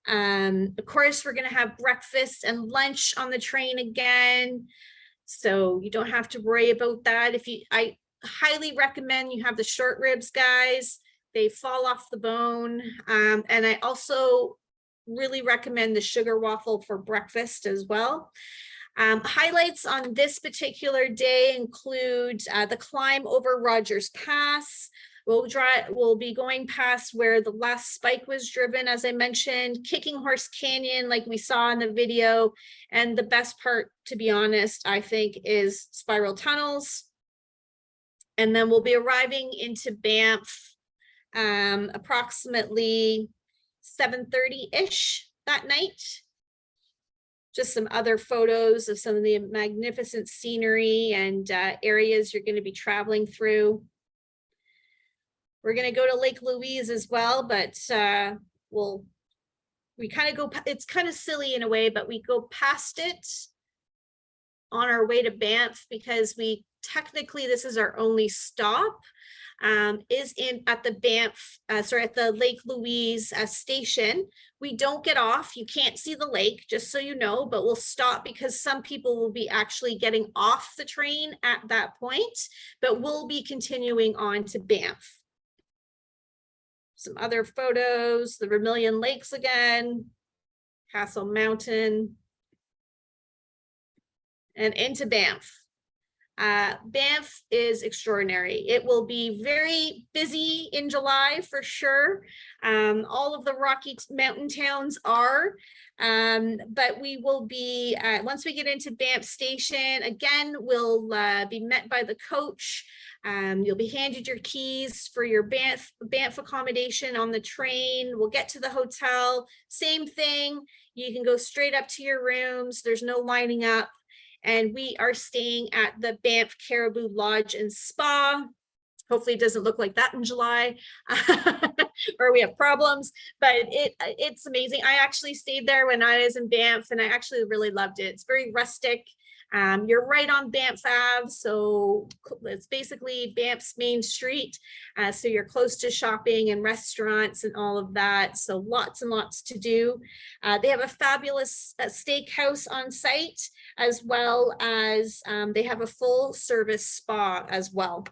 Of course, we're going to have breakfast and lunch on the train again, so you don't have to worry about that. I highly recommend you have the short ribs, guys. They fall off the bone. And I also really recommend the sugar waffle for breakfast as well. Highlights on this particular day include the climb over Rogers Pass. We'll be going past where the last spike was driven, as I mentioned, Kicking Horse Canyon, like we saw in the video. And the best part, to be honest, I think, is Spiral Tunnels. And then we'll be arriving into Banff approximately 7:30-ish that night. Just some other photos of some of the magnificent scenery and areas you're going to be traveling through. We're going to go to Lake Louise as well, but we kind of go, it's kind of silly in a way, but we go past it on our way to Banff, because technically this is our only stop, is at the Banff, at the Lake Louise station. We don't get off. You can't see the lake, just so you know, but we'll stop because some people will be actually getting off the train at that point, but we'll be continuing on to Banff. Some other photos, the Vermilion Lakes again, Castle Mountain, and into Banff. Banff is extraordinary. It will be very busy in July for sure. All of the Rocky Mountain towns are, but we will be, once we get into Banff Station, again, we'll be met by the coach. You'll be handed your keys for your Banff accommodation on the train. We'll get to the hotel, same thing. You can go straight up to your rooms. There's no lining up. And we are staying at the Banff Caribou Lodge and Spa. Hopefully it doesn't look like that in July or we have problems, but it's amazing. I actually stayed there when I was in Banff and I actually really loved it. It's very rustic. You're right on Banff Ave, so it's basically Banff's main street. So you're close to shopping and restaurants and all of that. So lots and lots to do. They have a fabulous steakhouse on site, as well as they have a full service spa as well.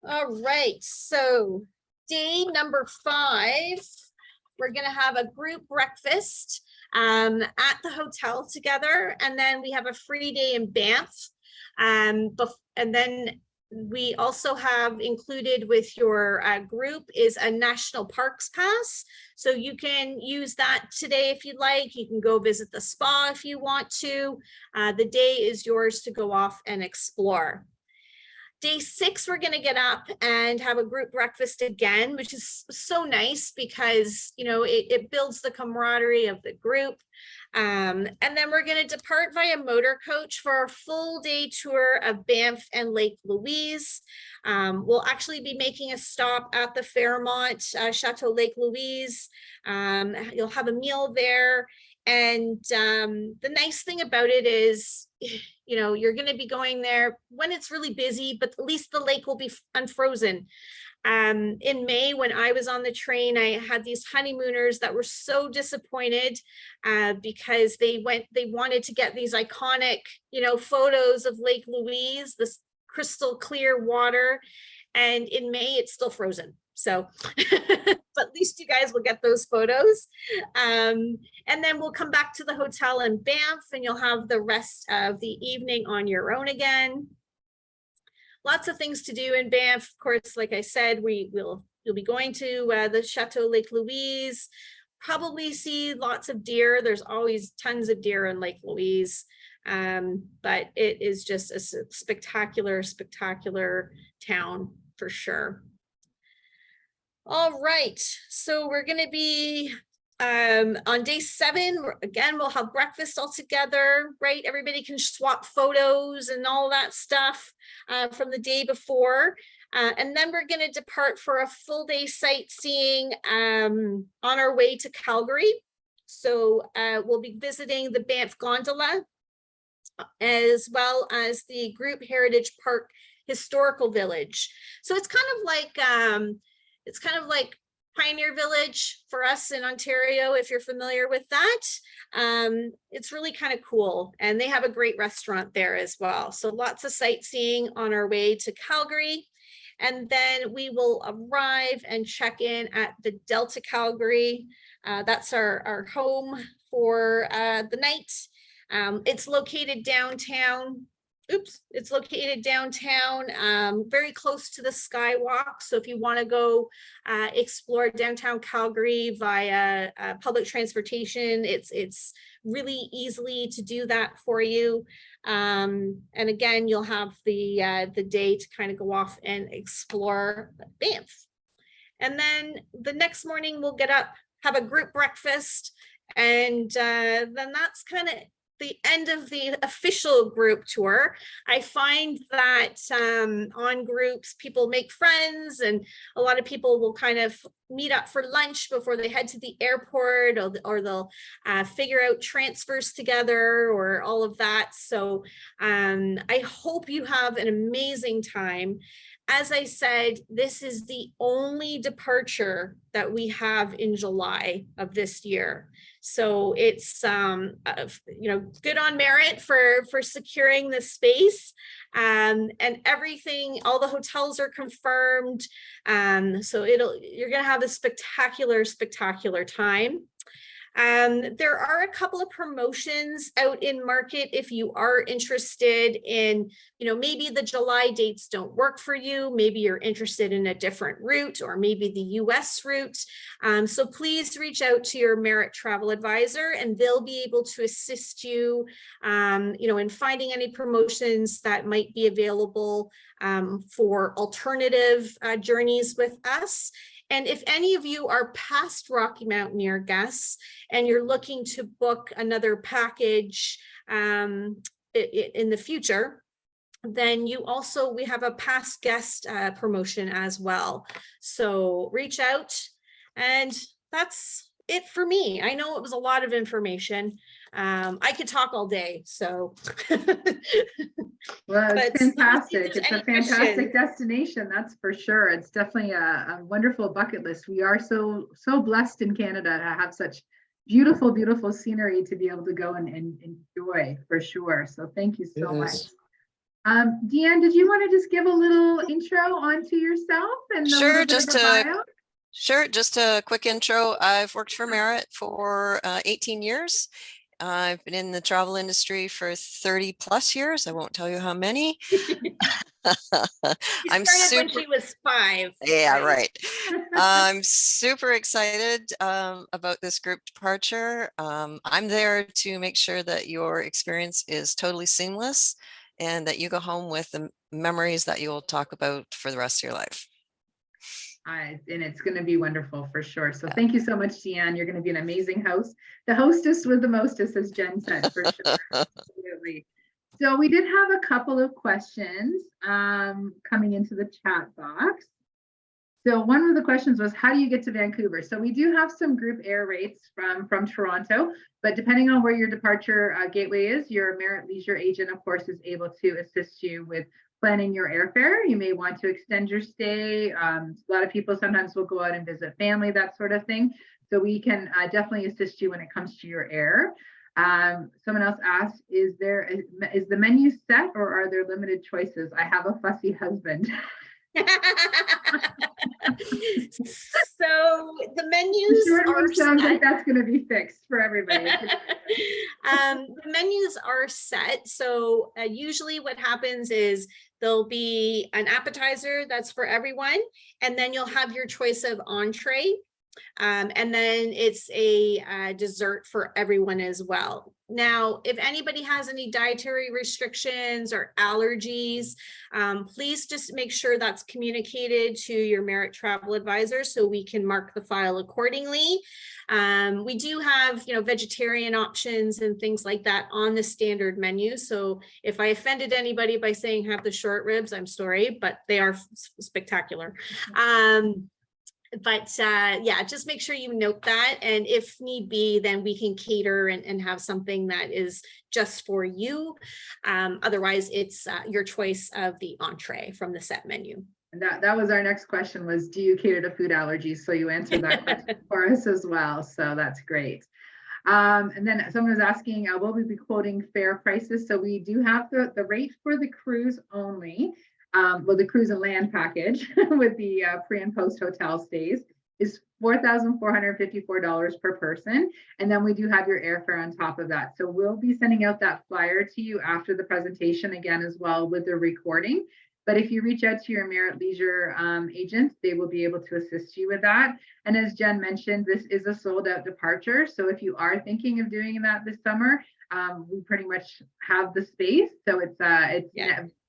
All right, so day number 5, we're gonna have a group breakfast at the hotel together, and then we have a free day in Banff. And then we also have included with your group is a national parks pass. So you can use that today if you'd like. You can go visit the spa if you want to. The day is yours to go off and explore. Day 6, we're going to get up and have a group breakfast again, which is so nice because, you know, it builds the camaraderie of the group. And then we're going to depart via motor coach for a full day tour of Banff and Lake Louise. We'll actually be making a stop at the Fairmont Chateau Lake Louise. You'll have a meal there. And the nice thing about it is, you know, you're going to be going there when it's really busy, but at least the lake will be unfrozen. In May, when I was on the train, I had these honeymooners that were so disappointed because they wanted to get these iconic, you know, photos of Lake Louise, this crystal clear water. And in May, it's still frozen. So, but at least you guys will get those photos. And then we'll come back to the hotel in Banff and you'll have the rest of the evening on your own again. Lots of things to do in Banff. Of course, like I said, you'll be going to the Chateau Lake Louise, probably see lots of deer. There's always tons of deer in Lake Louise. But it is just a spectacular, spectacular town for sure. All right, so we're going to be on day 7. Again, we'll have breakfast all together, right? Everybody can swap photos and all that stuff from the day before. And then we're going to depart for a full day sightseeing on our way to Calgary. So we'll be visiting the Banff Gondola, as well as the Group Heritage Park Historical Village. So it's kind of like Pioneer Village for us in Ontario, if you're familiar with that. It's really kind of cool. And they have a great restaurant there as well. So lots of sightseeing on our way to Calgary. And then we will arrive and check in at the Delta Calgary. That's our home for the night. It's located downtown. It's located downtown, very close to the Skywalk. So if you want to go explore downtown Calgary via public transportation, it's really easily to do that for you. And again, you'll have the day to kind of go off and explore Banff. And then the next morning we'll get up, have a group breakfast, and then that's kind of the end of the official group tour. I find that on groups, people make friends, and a lot of people will kind of meet up for lunch before they head to the airport, or they'll figure out transfers together or all of that. So I hope you have an amazing time. As I said, this is the only departure that we have in July of this year. So it's, good on Merit for securing the space, and everything, all the hotels are confirmed. So you're going to have a spectacular time. There are a couple of promotions out in market if you are interested in, maybe the July dates don't work for you. Maybe you're interested in a different route, or maybe the US route. So please reach out to your Merit travel advisor, and they'll be able to assist you, in finding any promotions that might be available for alternative journeys with us. And if any of you are past Rocky Mountaineer guests and you're looking to book another package in the future, then we have a past guest promotion as well. So reach out, and that's it for me. I know it was a lot of information. I could talk all day, so. Well, it's fantastic. It's a fantastic questions. destination, that's for sure. It's definitely a wonderful bucket list. We are so blessed in Canada to have such beautiful scenery to be able to go and enjoy, for sure. So thank you so much. Deanne, did you want to just give a little intro onto yourself and Sure, just a quick intro. I've worked for Merit for 18 years. I've been in the travel industry for 30 plus years. I won't tell you how many. I'm when she was 5. Yeah, right. I'm super excited about this group departure. I'm there to make sure that your experience is totally seamless and that you go home with the memories that you will talk about for the rest of your life. And it's going to be wonderful for sure. So thank you so much, Deanne. You're going to be an amazing host. The hostess with the mostest, as Jen said, for sure. Absolutely. So we did have a couple of questions coming into the chat box. So one of the questions was, how do you get to Vancouver? So we do have some group air rates from Toronto, but depending on where your departure gateway is, your Merit Leisure agent, of course, is able to assist you with planning your airfare. You may want to extend your stay. A lot of people sometimes will go out and visit family, that sort of thing. So we can definitely assist you when it comes to your air. Someone else asked, is the menu set, or are there limited choices? I have a fussy husband. So the menus sounds like that's going to be fixed for everybody. The menus are set. So usually what happens is there'll be an appetizer that's for everyone, and then you'll have your choice of entree. And then it's a dessert for everyone as well. Now, if anybody has any dietary restrictions or allergies, please just make sure that's communicated to your Merit travel advisor so we can mark the file accordingly. We do have, vegetarian options and things like that on the standard menu. So if I offended anybody by saying have the short ribs, I'm sorry, but they are spectacular. But yeah, just make sure you note that. And if need be, then we can cater and have something that is just for you. Otherwise, it's your choice of the entree from the set menu. And that was our next question, was, do you cater to food allergies? So you answered that question for us as well. So that's great. And then someone was asking, will we be quoting fare prices? So we do have the rate for the cruise only. Well, the cruise and land package with the pre and post hotel stays is $4,454 per person. And then we do have your airfare on top of that. So we'll be sending out that flyer to you after the presentation again, as well with the recording. But if you reach out to your Merit Leisure agents, they will be able to assist you with that. And as Jen mentioned, this is a sold out departure. So if you are thinking of doing that this summer, we pretty much have the space. So it's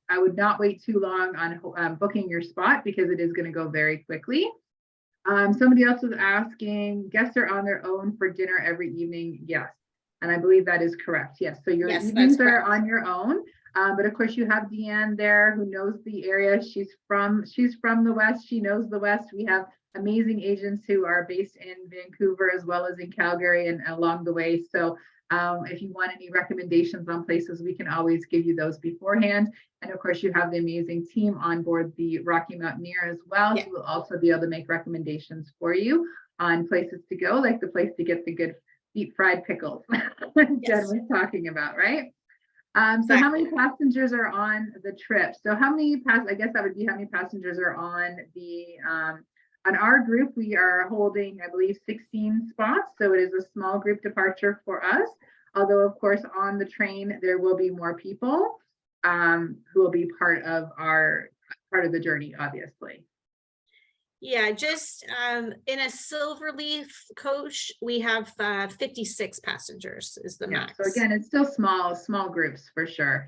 I would not wait too long on booking your spot, because it is going to go very quickly. Somebody else was asking, guests are on their own for dinner every evening. Yes. And I believe that is correct. Yes. So your evenings are on your own. But of course you have Deanne there, who knows the area. She's from the West. She knows the West. We have amazing agents who are based in Vancouver as well as in Calgary and along the way. So if you want any recommendations on places, we can always give you those beforehand. And of course, you have the amazing team on board the Rocky Mountaineer as well, who will also be able to make recommendations for you on places to go, like the place to get the good deep fried pickles Jen was talking about, right? So how many passengers are on the trip? So how many I guess that would be how many passengers are on the on our group. We are holding, I believe, 16 spots. So it is a small group departure for us. Although, of course, on the train, there will be more people who will be part of the journey, obviously. Yeah, just in a Silverleaf coach, we have 56 passengers is the max. So again, it's still small groups for sure.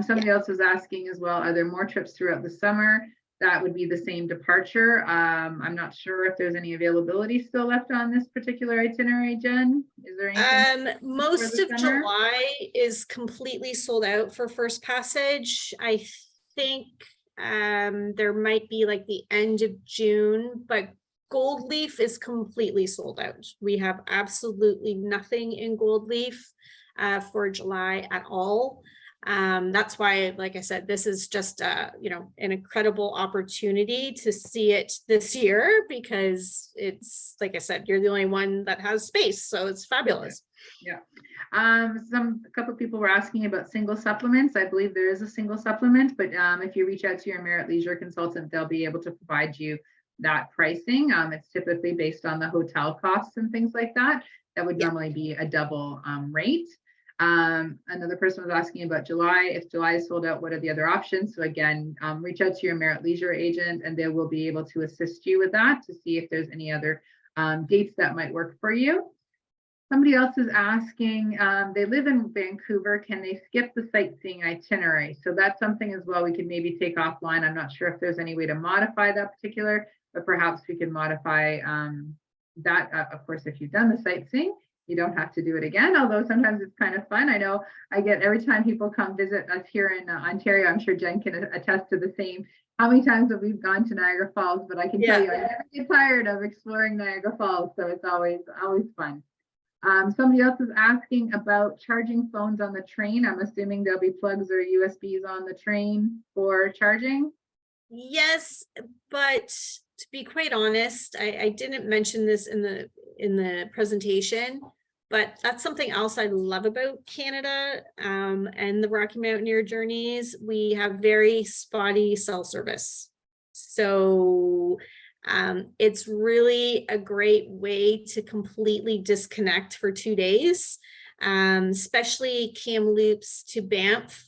Somebody else was asking as well, are there more trips throughout the summer? That would be the same departure. I'm not sure if there's any availability still left on this particular itinerary, Jen. Is there anything? Most of July is completely sold out for first passage. I think there might be like the end of June, but Gold Leaf is completely sold out. We have absolutely nothing in Gold Leaf for July at all. That's why, like I said, this is just you know, an incredible opportunity to see it this year, because it's, like I said, you're the only one that has space, so it's fabulous. Yeah. A couple of people were asking about single supplements. I believe there is a single supplement, but if you reach out to your Merit Leisure consultant, they'll be able to provide you that pricing. It's typically based on the hotel costs and things like that. That would normally be a double rate. Another person was asking about July. If July is sold out, what are the other options? So again, reach out to your Merit Leisure agent and they will be able to assist you with that to see if there's any other dates that might work for you. Somebody else is asking, they live in Vancouver, can they skip the sightseeing itinerary? So that's something as well we could maybe take offline. I'm not sure if there's any way to modify that particular, but perhaps we can modify that. Of course, if you've done the sightseeing, you don't have to do it again, although sometimes it's kind of fun. I know I get every time people come visit us here in Ontario, I'm sure Jen can attest to the same. How many times have we gone to Niagara Falls? But I can tell you, I never get tired of exploring Niagara Falls, so it's always fun. Somebody else is asking about charging phones on the train. I'm assuming there'll be plugs or USBs on the train for charging. Yes, but to be quite honest, I didn't mention this in the presentation, but that's something else I love about Canada and the Rocky Mountaineer journeys. We have very spotty cell service. So it's really a great way to completely disconnect for 2 days, especially Kamloops to Banff.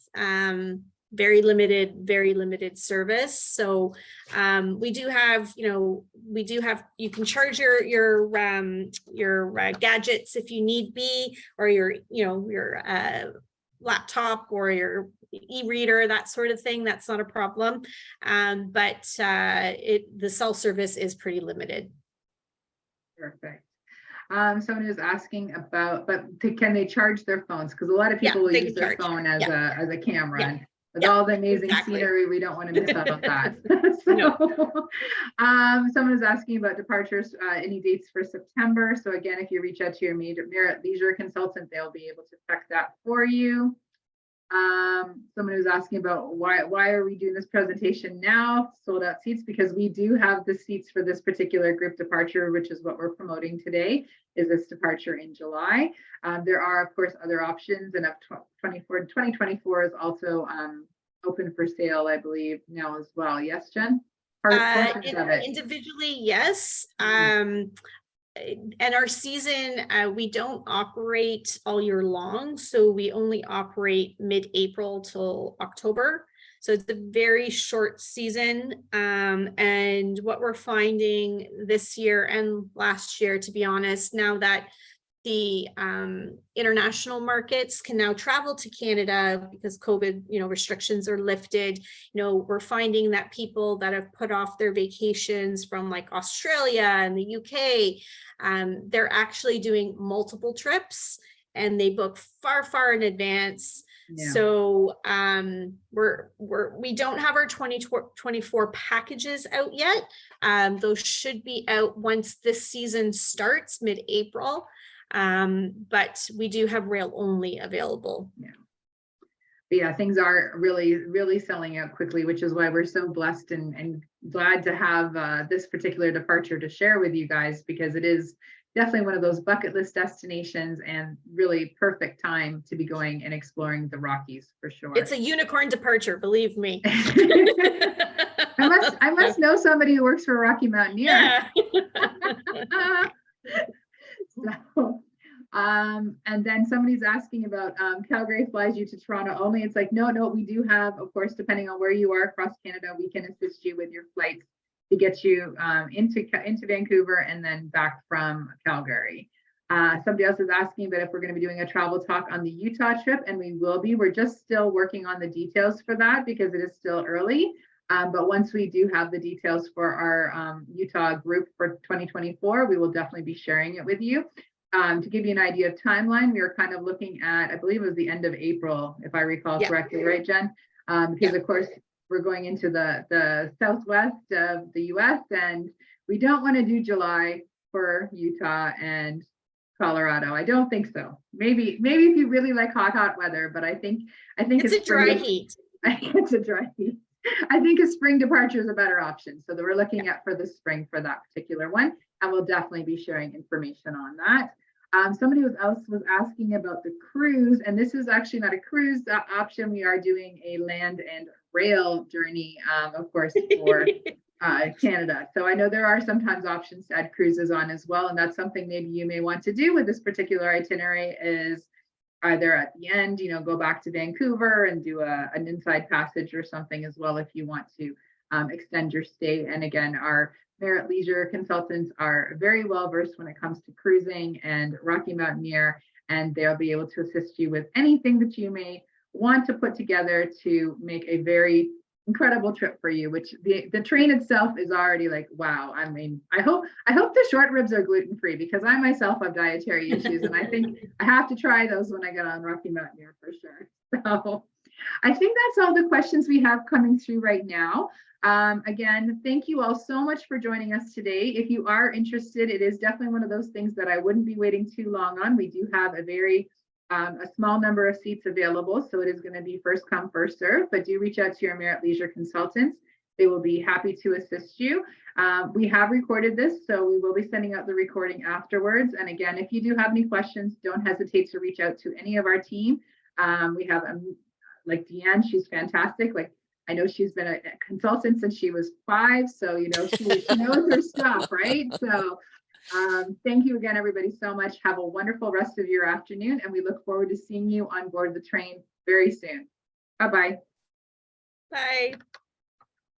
Very limited service. So we do have, you can charge your gadgets if you need be, or your laptop or your e-reader, that sort of thing. That's not a problem. But the cell service is pretty limited. Perfect. Someone is asking about, but can they charge their phones? Because a lot of people will use their phone as a camera. Yeah. And with all the amazing scenery, we don't want to miss out on that. Someone is asking about departures, any dates for September. So again, if you reach out to your Merit Leisure consultant, they'll be able to check that for you. Someone who's asking about why are we doing this presentation now, sold out seats, because we do have the seats for this particular group departure, which is what we're promoting today, is this departure in July. There are, of course, other options, and 2024 is also open for sale, I believe, now as well. Yes, Jen? Individually, yes. And our season, we don't operate all year long. So we only operate mid-April till October. So it's a very short season. And what we're finding this year and last year, to be honest, now that the international markets can now travel to Canada because COVID, restrictions are lifted. We're finding that people that have put off their vacations from like Australia and the UK, they're actually doing multiple trips and they book far, far in advance. Yeah. So we don't have our 2024 packages out yet. Those should be out once this season starts mid-April. But we do have rail only available. Yeah. But yeah, things are really selling out quickly, which is why we're so blessed and glad to have this particular departure to share with you guys, because it is definitely one of those bucket list destinations and really perfect time to be going and exploring the Rockies for sure. It's a unicorn departure, believe me. I must know somebody who works for Rocky Mountaineer. Yeah. So, and then somebody's asking about Calgary flies you to Toronto only. It's like, no, we do have, of course, depending on where you are across Canada, we can assist you with your flights to get you into Vancouver and then back from Calgary. Somebody else is asking about if we're going to be doing a travel talk on the Utah trip, and we will be. We're just still working on the details for that because it is still early. But once we do have the details for our Utah group for 2024, we will definitely be sharing it with you. To give you an idea of timeline, we are kind of looking at, I believe it was the end of April, if I recall correctly, right, Jen? Because of course, we're going into the southwest of the US, and we don't want to do July for Utah and Colorado. I don't think so. Maybe if you really like hot weather, but I think it's a dry heat. It's a dry heat. I think a spring departure is a better option. So that we're looking at for the spring for that particular one, and we'll definitely be sharing information on that. Somebody else was asking about the cruise, and this is actually not a cruise option. We are doing a land and rail journey, of course, for Canada. So I know there are sometimes options to add cruises on as well, and that's something maybe you may want to do with this particular itinerary, is either at the end, go back to Vancouver and do an inside passage or something as well if you want to extend your stay. And again, our Merit Leisure consultants are very well versed when it comes to cruising and Rocky Mountaineer, and they'll be able to assist you with anything that you may want to put together to make a very incredible trip for you, which the train itself is already like, wow. I mean, I hope the short ribs are gluten-free, because I myself have dietary issues, and I think I have to try those when I get on Rocky Mountaineer for sure. So I think that's all the questions we have coming through right now. Again, thank you all so much for joining us today. If you are interested, it is definitely one of those things that I wouldn't be waiting too long on. We do have a small number of seats available, so it is going to be first come, first serve, but do reach out to your Merit Leisure consultants. They will be happy to assist you. We have recorded this, so we will be sending out the recording afterwards. And again, if you do have any questions, don't hesitate to reach out to any of our team. We have like Deanne, she's fantastic. Like, I know she's been a consultant since she was 5, so she knows her stuff, right? So thank you again, everybody, so much. Have a wonderful rest of your afternoon, and we look forward to seeing you on board the train very soon. Bye-bye. Bye.